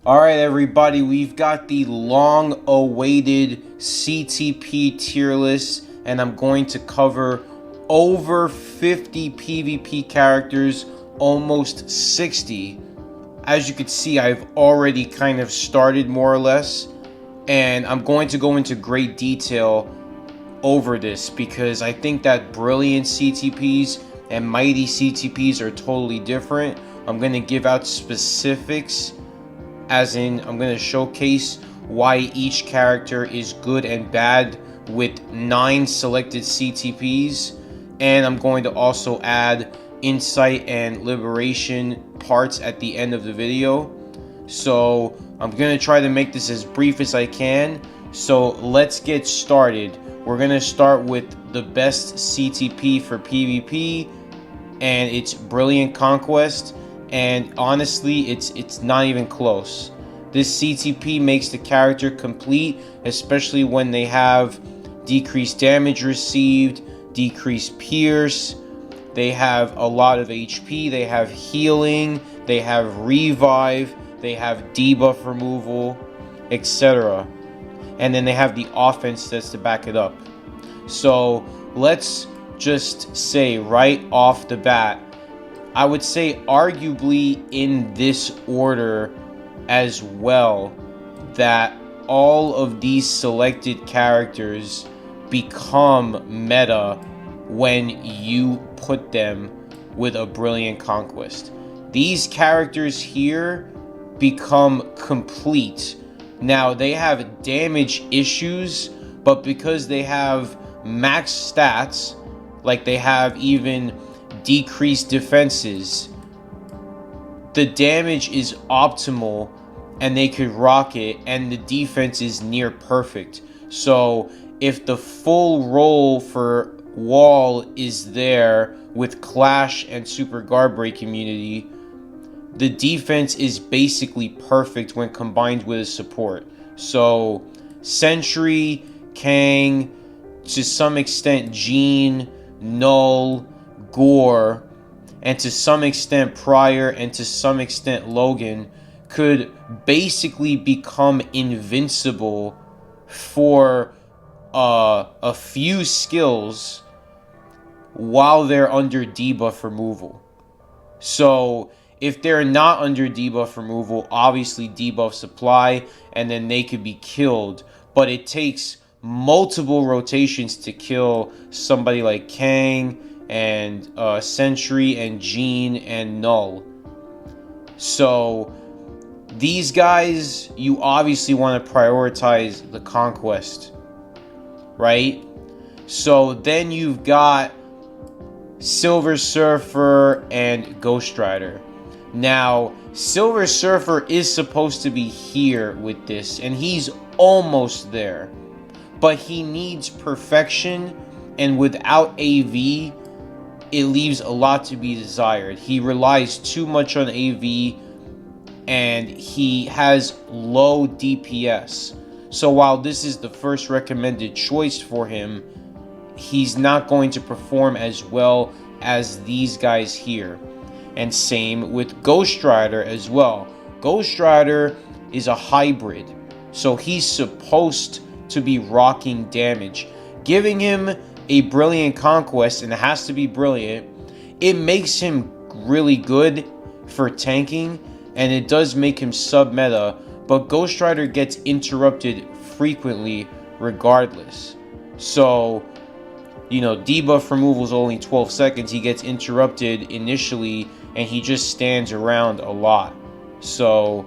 Alright everybody, we've got the long awaited CTP tier list, and I'm going to cover over 50 PvP characters, almost 60. As you can see, I've already kind of started more or less, and I'm going to go into great detail over this because I think that brilliant CTPs and mighty CTPs are totally different. I'm going to give out specifics, as in I'm going to showcase why each character is good and bad with 9 selected CTPs, and I'm going to also add insight and liberation parts at the end of the video. So I'm going to try to make this as brief as I can. So let's get started. We're going to start with the best CTP for PvP, and it's Brilliant Conquest. And honestly, it's not even close. This CTP makes the character complete, especially when they have decreased damage received, decreased pierce, they have a lot of HP, they have healing, they have revive, they have debuff removal, etc. And then they have the offense that's to back it up. So let's just say right off the bat, I would say arguably in this order as well, that all of these selected characters become meta when you put them with a Brilliant Conquest. These characters here become complete. Now they have damage issues, but because they have max stats, like they have even decreased defenses, the damage is optimal and they could rock it, and the defense is near perfect. So if the full roll for wall is there with clash and super guard break immunity, the defense is basically perfect when combined with a support. So Sentry, Kang, to some extent Jean, Null, Gore, and to some extent Pryor, and to some extent Logan could basically become invincible for a few skills while they're under debuff removal. So if they're not under debuff removal, obviously debuffs apply and then they could be killed, but it takes multiple rotations to kill somebody like Kang and Sentry and Jean and Null. So these guys, you obviously want to prioritize the Conquest, right? So then you've got Silver Surfer and Ghost Rider. Now, Silver Surfer is supposed to be here with this, and he's almost there. But he needs perfection, and without AV, it leaves a lot to be desired. He relies too much on AV, and he has low DPS. So while this is the first recommended choice for him, he's not going to perform as well as these guys here. And same with Ghost Rider as well. Ghost Rider is a hybrid, so he's supposed to be rocking damage. Giving him a Brilliant Conquest, and it has to be brilliant, it makes him really good for tanking, and it does make him sub-meta, but Ghost Rider gets interrupted frequently regardless. So, you know, debuff removal is only 12 seconds. He gets interrupted initially, and he just stands around a lot. So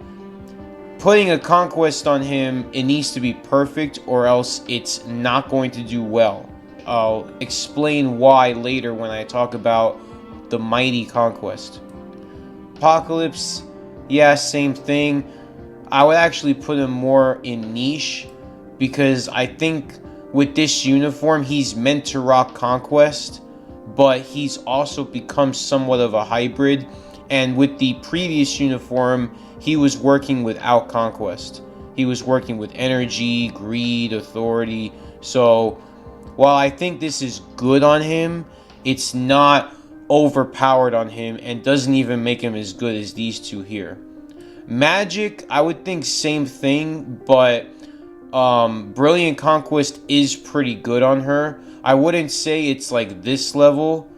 putting a Conquest on him, it needs to be perfect, or else it's not going to do well. I'll explain why later when I talk about the mighty Conquest. Apocalypse, yeah, same thing. I would actually put him more in niche, because I think with this uniform, he's meant to rock Conquest, but he's also become somewhat of a hybrid. And with the previous uniform, he was working without Conquest. He was working with energy, greed, authority. So while I think this is good on him, it's not overpowered on him and doesn't even make him as good as these two here. Magic, I would think same thing, but Brilliant Conquest is pretty good on her. I wouldn't say it's like this level,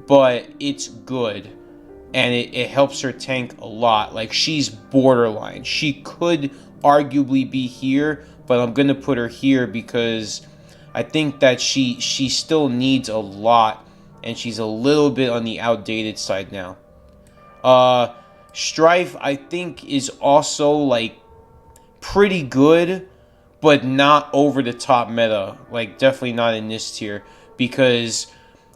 but it's good. And it helps her tank a lot. Like, she's borderline. She could arguably be here, but I'm going to put her here because I think that she still needs a lot, and she's a little bit on the outdated side now. Strife, I think, is also, like, pretty good, but not over the top meta. Like, definitely not in this tier, because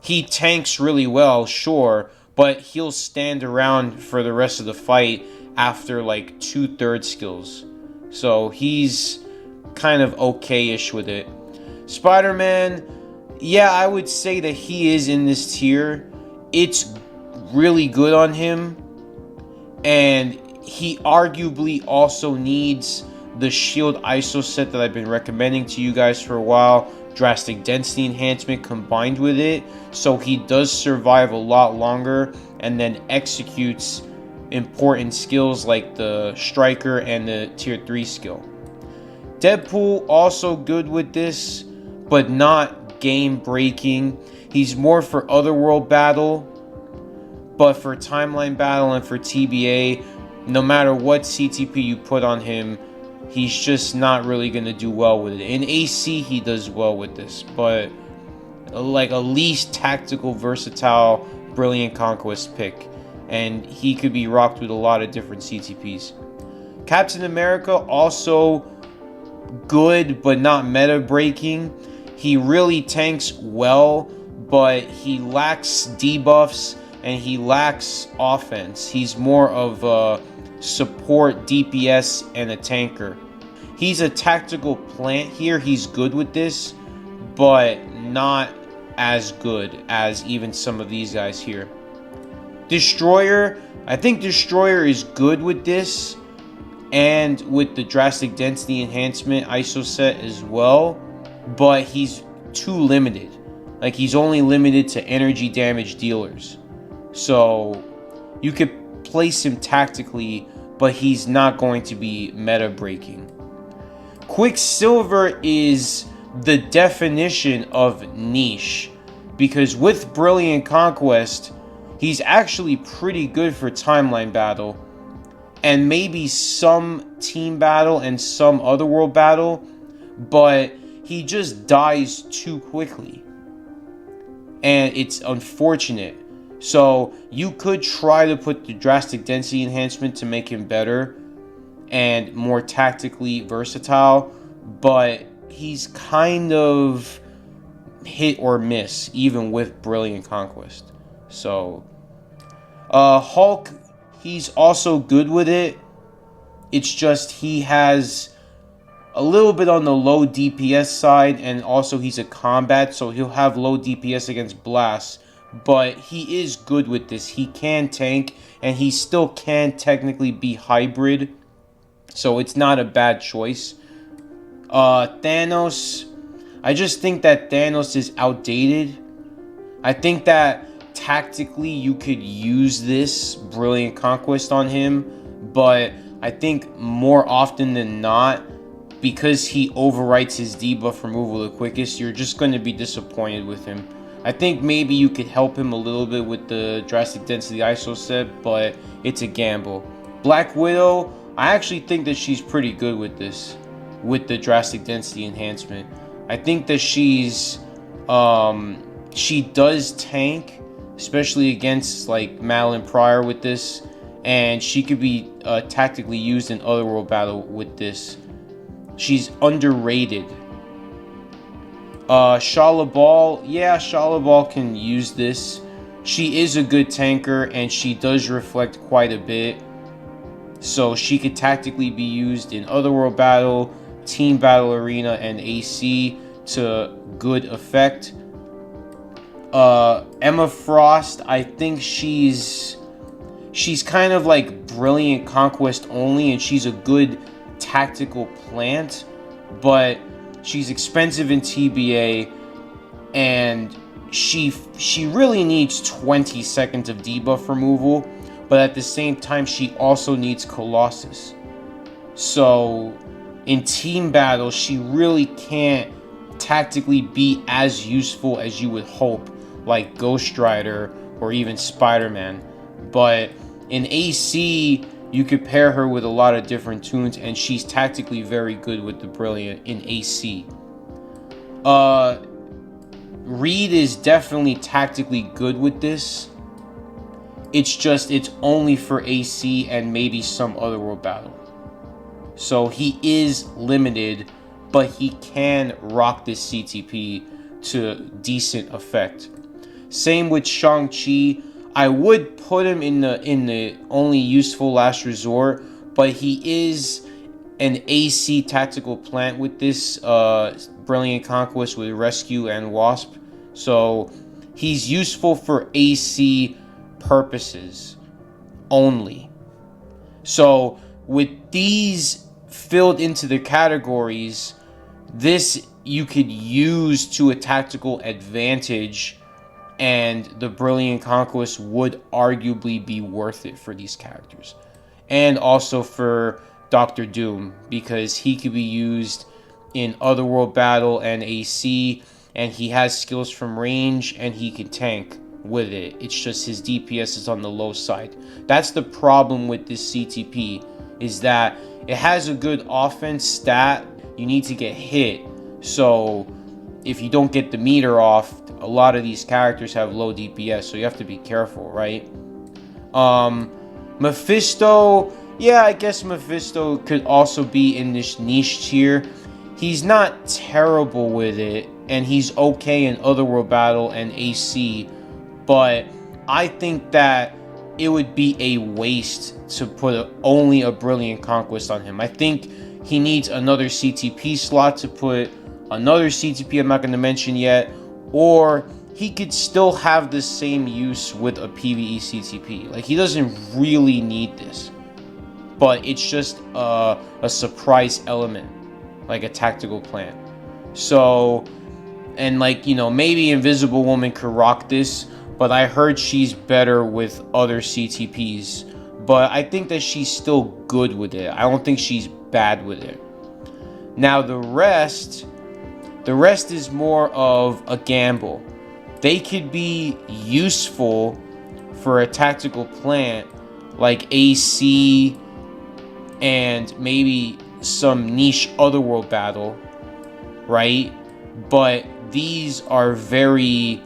he tanks really well, sure, but he'll stand around for the rest of the fight after like 2/3 skills. So he's kind of okay-ish with it. Spider-Man, yeah, I would say that he is in this tier. It's really good on him, and he arguably also needs the shield ISO set that I've been recommending to you guys for a while. Drastic density enhancement combined with it, so he does survive a lot longer and then executes important skills like the striker and the tier 3 skill. Deadpool also good with this, but not game breaking. He's more for otherworld battle, but for timeline battle and for TBA, no matter what CTP you put on him, he's just not really going to do well with it. In AC, he does well with this, but like a least tactical, versatile, Brilliant Conquest pick. And he could be rocked with a lot of different CTPs. Captain America, also good, but not meta breaking. He really tanks well, but he lacks debuffs and he lacks offense. He's more of a support, DPS, and a tanker. He's a tactical plant here. He's good with this, but not as good as even some of these guys here. Destroyer, I think Destroyer is good with this and with the drastic density enhancement ISO set as well, but he's too limited. Like, he's only limited to energy damage dealers. So you could place him tactically, but he's not going to be meta breaking. Quicksilver is the definition of niche, because with Brilliant Conquest, he's actually pretty good for timeline battle and maybe some team battle and some otherworld battle, but he just dies too quickly, and it's unfortunate. So you could try to put the drastic density enhancement to make him better and more tactically versatile, but he's kind of hit or miss even with Brilliant Conquest. So Hulk, he's also good with it. It's just he has a little bit on the low DPS side, and also he's a combat, so he'll have low DPS against blasts, but he is good with this. He can tank, and he still can technically be hybrid, so it's not a bad choice. Thanos, I just think that Thanos is outdated. I think that tactically you could use this Brilliant Conquest on him, but I think more often than not, because he overwrites his debuff removal the quickest, you're just going to be disappointed with him. I think maybe you could help him a little bit with the drastic density ISO set, but it's a gamble. Black Widow, I actually think that she's pretty good with this, with the drastic density enhancement. I think that she does tank, especially against like Madeline Pryor with this, and she could be tactically used in otherworld battle with this. She's underrated. Shala Ball, yeah, Shala Ball can use this. She is a good tanker, and she does reflect quite a bit, so she could tactically be used in otherworld battle, team battle arena, and AC to good effect. Emma Frost, I think she's kind of like Brilliant Conquest only, and she's a good tactical plant, but she's expensive in TBA, and she really needs 20 seconds of debuff removal, but at the same time, she also needs Colossus. So in team battles, she really can't tactically be as useful as you would hope, like Ghost Rider or even Spider-Man. But in AC, you could pair her with a lot of different tunes, and she's tactically very good with the Brilliant in AC. Reed is definitely tactically good with this. It's only for AC and maybe some Otherworld battle. So he is limited, but he can rock this CTP to decent effect. Same with Shang-Chi. I would put him in the only useful last resort, but he is an AC tactical plant with this Brilliant Conquest with Rescue and Wasp. So he's useful for AC purposes only. So with these filled into the categories, this you could use to a tactical advantage, and the Brilliant Conquest would arguably be worth it for these characters. And also for Doctor Doom, because he could be used in Otherworld battle and AC, and he has skills from range, and he can tank with it. It's just his DPS is on the low side. That's the problem with this CTP, is that it has a good offense stat. You need to get hit. So if you don't get the meter off, a lot of these characters have low DPS, so you have to be careful, right? Mephisto, yeah, I guess Mephisto could also be in this niche tier. He's not terrible with it, and he's okay in Otherworld battle and AC, but I think that it would be a waste to put only a Brilliant Conquest on him. I think he needs another CTP slot to put another CTP I'm not going to mention yet, or he could still have the same use with a PvE CTP. Like, he doesn't really need this, but it's just a surprise element, like a tactical plan. So, and like, you know, maybe Invisible Woman could rock this, but I heard she's better with other CTPs. But I think that she's still good with it. I don't think she's bad with it. Now the rest is more of a gamble. They could be useful for a tactical plant like AC and maybe some niche Otherworld battle, right? But these are very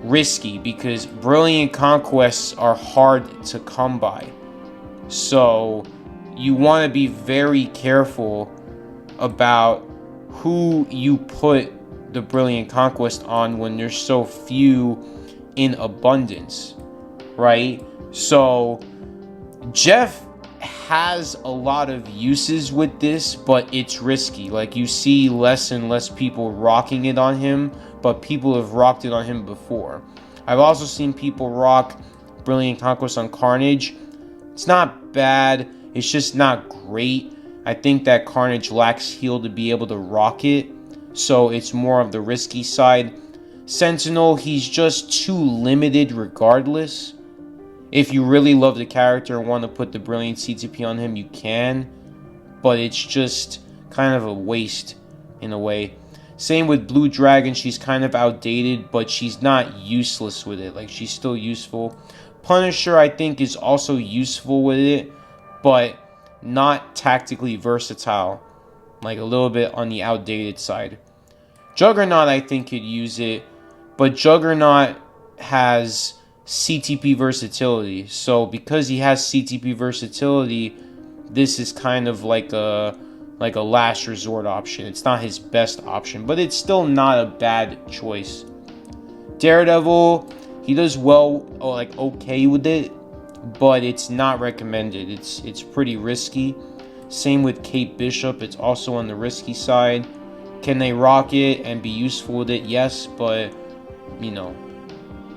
risky because Brilliant Conquests are hard to come by. So you want to be very careful about who you put the Brilliant Conquest on when there's so few in abundance, right? So Jeff has a lot of uses with this, but it's risky. Like, you see less and less people rocking it on him, but people have rocked it on him before. I've also seen people rock Brilliant Conquest on Carnage. It's not bad, it's just not great. I think that Carnage lacks heal to be able to rock it, so it's more of the risky side. Sentinel, he's just too limited regardless. If you really love the character and want to put the Brilliant CTP on him, you can, but it's just kind of a waste in a way. Same with Blue Dragon, she's kind of outdated, but she's not useless with it. Like, she's still useful. Punisher, I think, is also useful with it, but not tactically versatile. Like, a little bit on the outdated side. Juggernaut, I think, could use it, but Juggernaut has CTP versatility. So because he has CTP versatility, this is kind of like a last resort option. It's not his best option, but it's still not a bad choice. Daredevil, he does well, like okay with it, but it's not recommended. It's pretty risky. Same with Kate Bishop, it's also on the risky side. Can they rock it and be useful with it? Yes, but you know,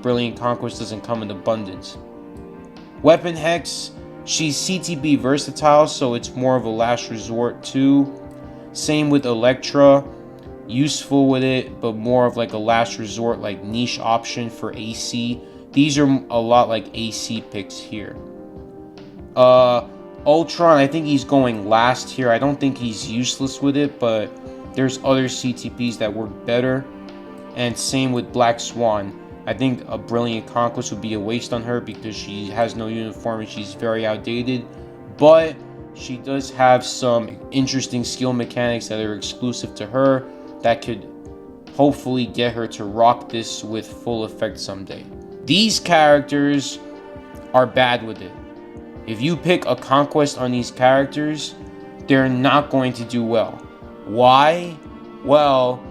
Brilliant Conquest doesn't come in abundance. Weapon Hex, she's CTP versatile, so it's more of a last resort too. Same with Elektra, useful with it, but more of like a last resort, like niche option for AC. These are a lot like AC picks here. Ultron, I think he's going last here. I don't think he's useless with it, but there's other CTPs that work better. And same with Black Swan. I think a Brilliant Conquest would be a waste on her because she has no uniform and she's very outdated. But she does have some interesting skill mechanics that are exclusive to her that could hopefully get her to rock this with full effect someday. These characters are bad with it. If you pick a Conquest on these characters, they're not going to do well. Why? Well,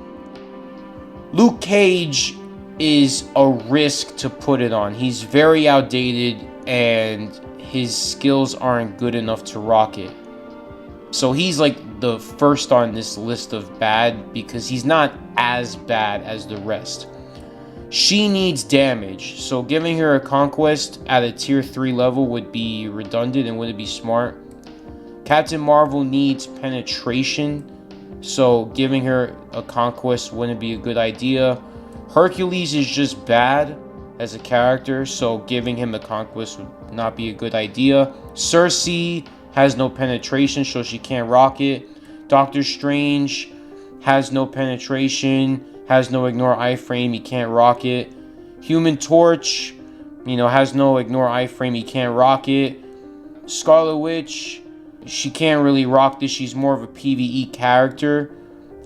Luke Cage is a risk to put it on. He's very outdated and his skills aren't good enough to rock it. So he's like the first on this list of bad because he's not as bad as the rest. She needs damage, so giving her a Conquest at a tier 3 level would be redundant and wouldn't be smart. Captain Marvel needs penetration, so giving her a Conquest wouldn't be a good idea. Hercules is just bad as a character, so giving him a Conquest would not be a good idea. Cersei has no penetration, so she can't rock it. Doctor Strange has no penetration, has no ignore iframe, he can't rock it. Human Torch, has no ignore iframe, he can't rock it. Scarlet Witch, she can't really rock this. She's more of a PvE character,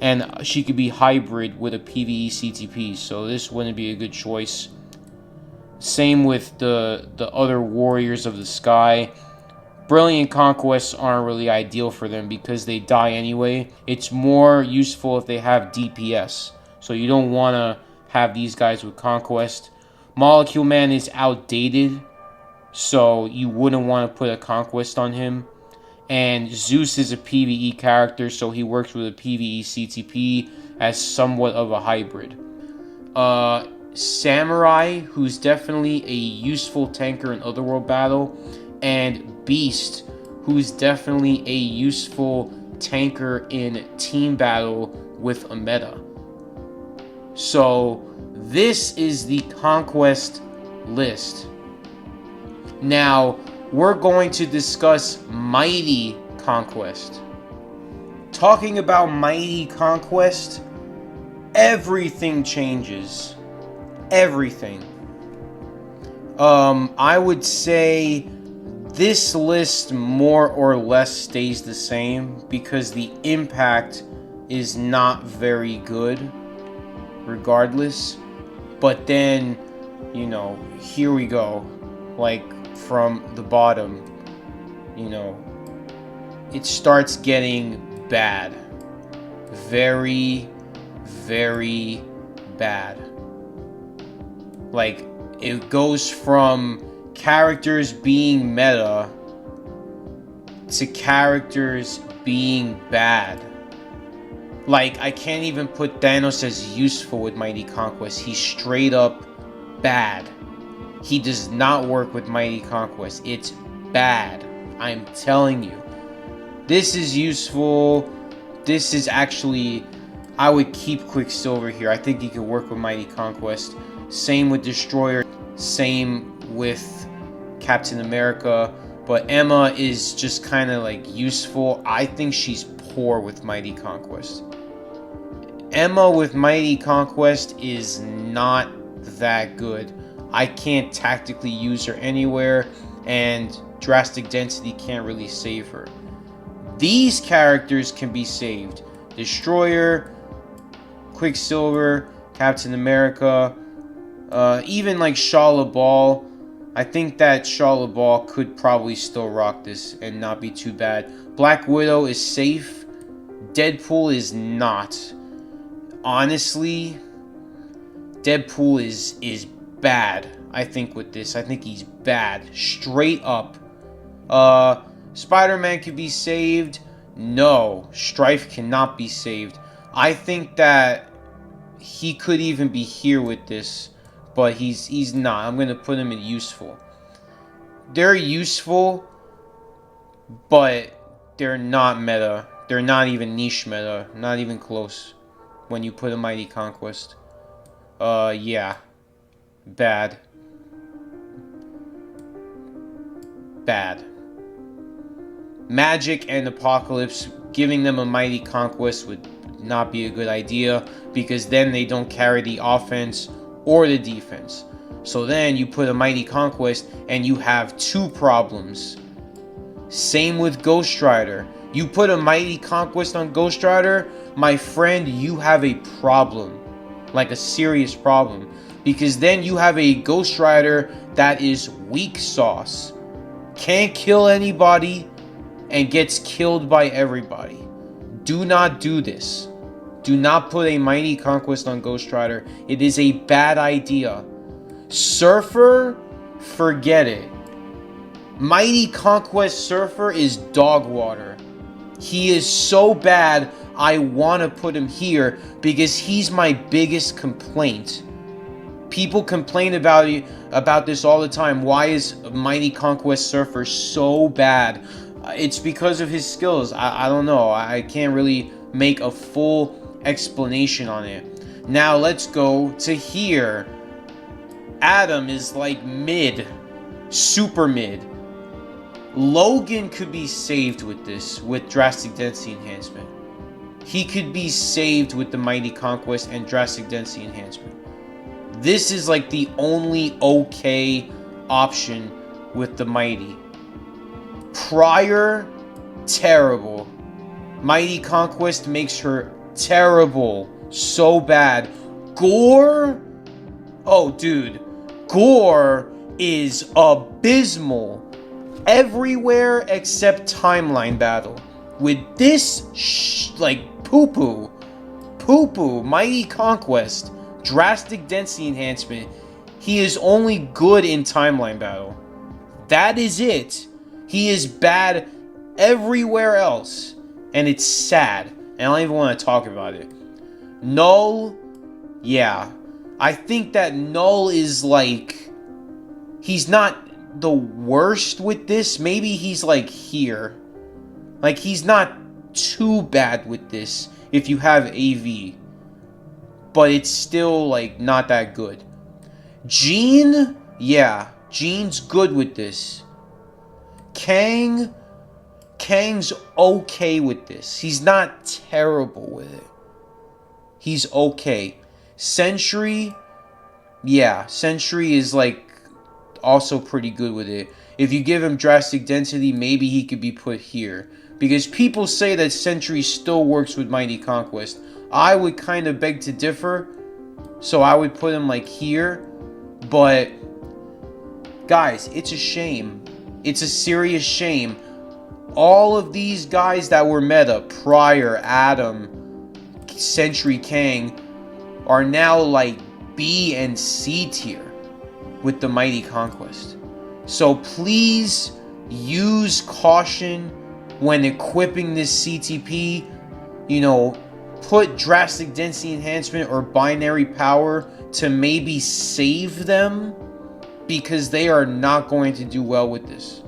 and she could be hybrid with a PvE CTP, so this wouldn't be a good choice. Same with the other Warriors of the Sky. Brilliant Conquests aren't really ideal for them because they die anyway. It's more useful if they have DPS. So you don't want to have these guys with Conquest. Molecule Man is outdated, so you wouldn't want to put a Conquest on him. And Zeus is a PvE character, so he works with a PvE CTP as somewhat of a hybrid. Samurai, who's definitely a useful tanker in Otherworld battle, and Beast, who's definitely a useful tanker in team battle with a meta. So this is the Conquest list. Now we're going to discuss Mighty Conquest. Talking about Mighty Conquest, everything changes. Everything. I would say this list more or less stays the same because the impact is not very good regardless. But then, here we go. Like from the bottom, it starts getting bad. Very, very bad. Like, it goes from characters being meta to characters being bad. Like, I can't even put Thanos as useful with Mighty Conquest. He's straight up bad. He does not work with Mighty Conquest. It's bad. I'm telling you. This is useful. This is actually... I would keep Quicksilver here. I think he could work with Mighty Conquest. Same with Destroyer. Same with Captain America. But Emma is just kind of like useful. I think she's poor with Mighty Conquest. Emma with Mighty Conquest is not that good. I can't tactically use her anywhere, and Drastic Density can't really save her. These characters can be saved. Destroyer, Quicksilver, Captain America, even like Shah LaBeouf. I think that Shah LaBeouf could probably still rock this and not be too bad. Black Widow is safe. Deadpool is not. Honestly, Deadpool is bad, I think, with this. I think he's bad. Straight up. Spider-Man could be saved. No. Strife cannot be saved. I think that he could even be here with this, but he's not. I'm going to put him in useful. They're useful, but they're not meta. They're not even niche meta. Not even close when you put a Mighty Conquest. Yeah. Bad. Bad. Magic and Apocalypse, giving them a Mighty Conquest would not be a good idea, because then they don't carry the offense or the defense. So then you put a Mighty Conquest and you have two problems. Same with Ghost Rider. You put a Mighty Conquest on Ghost Rider, my friend, you have a problem. Like a serious problem. Because then you have a Ghost Rider that is weak sauce. Can't kill anybody and gets killed by everybody. Do not do this. Do not put a Mighty Conquest on Ghost Rider. It is a bad idea. Surfer, forget it. Mighty Conquest Surfer is dog water. He is so bad, I want to put him here because he's my biggest complaint. People complain about this all the time. Why is Mighty Conquest Surfer so bad? It's because of his skills. I don't know. I can't really make a full explanation on it. Now let's go to here. Adam is like mid. Super mid. Logan could be saved with this, with Drastic Density Enhancement. He could be saved with the Mighty Conquest and Drastic Density Enhancement. This is like the only okay option with the Mighty. Prior, terrible. Mighty Conquest makes her terrible. So bad. Gore? Oh, dude. Gore is abysmal. Everywhere except Timeline Battle. With this, like, poo-poo. Poo-poo. Mighty Conquest. Drastic Density Enhancement. He is only good in Timeline Battle. That is it. He is bad everywhere else. And it's sad. And I don't even want to talk about it. Null. Yeah. I think that Null is like... He's not the worst with this. Maybe he's like here. Like, he's not too bad with this if you have AV. But it's still, like, not that good. Gene? Yeah. Gene's good with this. Kang's okay with this. He's not terrible with it. He's okay. Sentry? Yeah. Sentry is, like, also pretty good with it. If you give him Drastic Density, maybe he could be put here. Because people say that Sentry still works with Mighty Conquest. I would kind of beg to differ. So I would put him like here. But, guys, it's a shame. It's a serious shame. All of these guys that were meta, Prior, Adam, Sentry, Kang, are now like B and C tier with the Mighty Conquest. So please use caution when equipping this CTP. You know, put Drastic Density Enhancement or Binary Power to maybe save them, because they are not going to do well with this.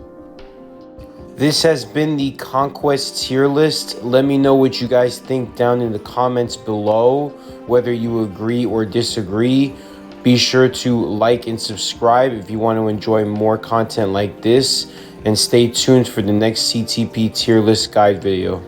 This has been the Conquest tier list. Let me know what you guys think down in the comments below, whether you agree or disagree. Be sure to like and subscribe if you want to enjoy more content like this, and stay tuned for the next CTP tier list guide video.